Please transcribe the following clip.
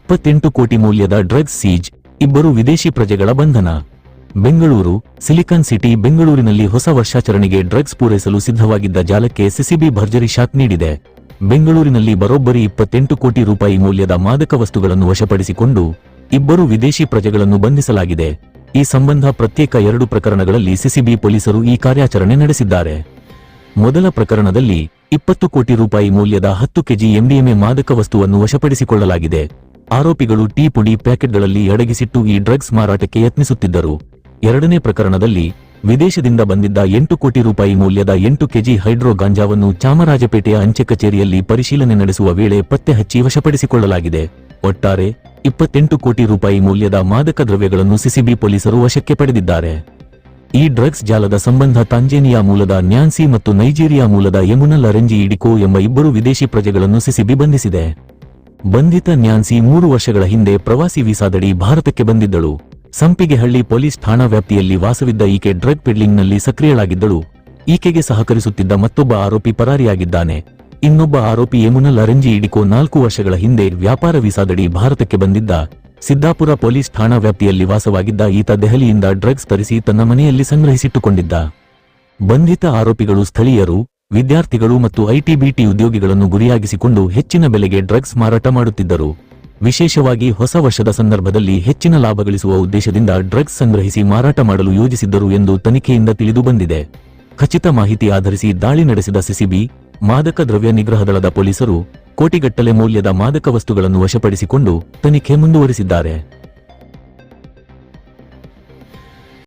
28 ಕೋಟಿ ಮೌಲ್ಯದ drugs seize, 2 ವಿದೇಶಿ ಪ್ರಜೆಗಳ ಬಂಧನ. ಬೆಂಗಳೂರು ಸಿಲಿಕಾನ್ ಸಿಟಿ ಬೆಂಗಳೂರಿನಲ್ಲಿ ಹೊಸ ವರ್ಷಾಚರಣೆಗೆ ಡ್ರಗ್ಸ್ ಪೂರೈಸಲು ಸಿದ್ಧವಾಗಿದ್ದ ಜಾಲಕ್ಕೆ ಸಿಸಿಬಿ ಭರ್ಜರಿ ಶಾಕ್ ನೀಡಿದೆ. ಬೆಂಗಳೂರಿನಲ್ಲಿ ಬರೋಬ್ಬರಿ 28 ಕೋಟಿ ರೂಪಾಯಿ ಮೌಲ್ಯದ ಮಾದಕ ವಸ್ತುಗಳನ್ನು ವಶಪಡಿಸಿಕೊಂಡು 2 ವಿದೇಶಿ ಪ್ರಜೆಗಳನ್ನು ಬಂಧಿಸಲಾಗಿದೆ. ಈ ಸಂಬಂಧ ಪ್ರತ್ಯೇಕ 2 ಪ್ರಕರಣಗಳಲ್ಲಿ ಸಿಸಿಬಿ ಪೊಲೀಸರು ಈ ಕಾರ್ಯಾಚರಣೆ ನಡೆಸಿದ್ದಾರೆ. ಮೊದಲ ಪ್ರಕರಣದಲ್ಲಿ 20 ಕೋಟಿ ರೂಪಾಯಿ ಮೌಲ್ಯದ 10 ಕೆಜಿ ಎಂಡಿಎಂಎ ಮಾದಕ ವಸ್ತುವನ್ನು ವಶಪಡಿಸಿಕೊಳ್ಳಲಾಗಿದೆ. ಆರೋಪಿಗಳು ಟೀ ಪುಡಿ ಪ್ಯಾಕೆಟ್ಗಳಲ್ಲಿ ಅಡಗಿಸಿಟ್ಟು ಈ ಡ್ರಗ್ಸ್ ಮಾರಾಟಕ್ಕೆ ಯತ್ನಿಸುತ್ತಿದ್ದರು. ಎರಡನೇ ಪ್ರಕರಣದಲ್ಲಿ ವಿದೇಶದಿಂದ ಬಂದಿದ್ದ 8 ಕೋಟಿ ರೂಪಾಯಿ ಮೌಲ್ಯದ 8 ಕೆಜಿ ಹೈಡ್ರೋ ಗಾಂಜಾವನ್ನು ಚಾಮರಾಜಪೇಟೆಯ ಅಂಚೆ ಕಚೇರಿಯಲ್ಲಿ ಪರಿಶೀಲನೆ ನಡೆಸುವ ವೇಳೆ ಪತ್ತೆ ಹಚ್ಚಿ ವಶಪಡಿಸಿಕೊಳ್ಳಲಾಗಿದೆ. ಒಟ್ಟಾರೆ 28 ಕೋಟಿ ರೂಪಾಯಿ ಮೌಲ್ಯದ ಮಾದಕ ದ್ರವ್ಯಗಳನ್ನು ಸಿಸಿಬಿ ಪೊಲೀಸರು ವಶಕ್ಕೆ ಪಡೆದಿದ್ದಾರೆ. ಈ ಡ್ರಗ್ಸ್ ಜಾಲದ ಸಂಬಂಧ ತಾಂಜೇನಿಯಾ ಮೂಲದ ನ್ಯಾನ್ಸಿ ಮತ್ತು ನೈಜೀರಿಯಾ ಮೂಲದ ಯಮುನಾ ಲರೆಂಜಿ ಇಡಿಕೋ ಎಂಬ 2 ವಿದೇಶಿ ಪ್ರಜೆಗಳನ್ನು ಸಿಸಿಬಿ ಬಂಧಿಸಿದೆ. ಬಂಧಿತ ನ್ಯಾನ್ಸಿ 3 ವರ್ಷಗಳ ಹಿಂದೆ ಪ್ರವಾಸಿ ವೀಸಾದಡಿ ಭಾರತಕ್ಕೆ ಬಂದಿದ್ದಳು. ಸಂಪಿಗೆಹಳ್ಳಿ ಪೊಲೀಸ್ ಠಾಣಾ ವ್ಯಾಪ್ತಿಯಲ್ಲಿ ವಾಸವಿದ್ದ ಈಕೆ ಡ್ರಗ್ ಪೆಡ್ಲಿಂಗ್ನಲ್ಲಿ ಸಕ್ರಿಯಳಾಗಿದ್ದಳು. ಈಕೆಗೆ ಸಹಕರಿಸುತ್ತಿದ್ದ ಮತ್ತೊಬ್ಬ ಆರೋಪಿ ಪರಾರಿಯಾಗಿದ್ದಾನೆ. ಇನ್ನೊಬ್ಬ ಆರೋಪಿ ಯಮುನಾ ಲರೆಂಜಿ ಇಡಿಕೋ 4 ವರ್ಷಗಳ ಹಿಂದೆ ವ್ಯಾಪಾರ ವೀಸಾದಡಿ ಭಾರತಕ್ಕೆ ಬಂದಿದ್ದ. ಸಿದ್ದಾಪುರ ಪೊಲೀಸ್ ಠಾಣಾ ವ್ಯಾಪ್ತಿಯಲ್ಲಿ ವಾಸವಾಗಿದ್ದ ಈತ ದೆಹಲಿಯಿಂದ ಡ್ರಗ್ಸ್ ತರಿಸಿ ತನ್ನ ಮನೆಯಲ್ಲಿ ಸಂಗ್ರಹಿಸಿಟ್ಟುಕೊಂಡಿದ್ದ. ಬಂಧಿತ ಆರೋಪಿಗಳು ಸ್ಥಳೀಯರು, ವಿದ್ಯಾರ್ಥಿಗಳು ಮತ್ತು ಐಟಿ-ಬಿಟಿ ಉದ್ಯೋಗಿಗಳನ್ನು ಗುರಿಯಾಗಿಸಿಕೊಂಡು ಹೆಚ್ಚಿನ ಬೆಲೆಗೆ ಡ್ರಗ್ಸ್ ಮಾರಾಟ ಮಾಡುತ್ತಿದ್ದರು. ವಿಶೇಷವಾಗಿ ಹೊಸ ವರ್ಷದ ಸಂದರ್ಭದಲ್ಲಿ ಹೆಚ್ಚಿನ ಲಾಭ ಗಳಿಸುವ ಉದ್ದೇಶದಿಂದ ಡ್ರಗ್ಸ್ ಸಂಗ್ರಹಿಸಿ ಮಾರಾಟ ಮಾಡಲು ಯೋಜಿಸಿದ್ದರು ಎಂದು ತನಿಖೆಯಿಂದ ತಿಳಿದು ಬಂದಿದೆ. ಖಚಿತ ಮಾಹಿತಿ ಆಧರಿಸಿ ದಾಳಿ ನಡೆಸಿದ ಸಿಸಿಬಿ, ಮಾದಕ ದ್ರವ್ಯ ನಿಗ್ರಹ ದಳದ ಪೊಲೀಸರು ಕೋಟಿಗಟ್ಟಲೆ ಮೌಲ್ಯದ ಮಾದಕ ವಸ್ತುಗಳನ್ನು ವಶಪಡಿಸಿಕೊಂಡು ತನಿಖೆ ಮುಂದುವರಿಸಿದ್ದಾರೆ.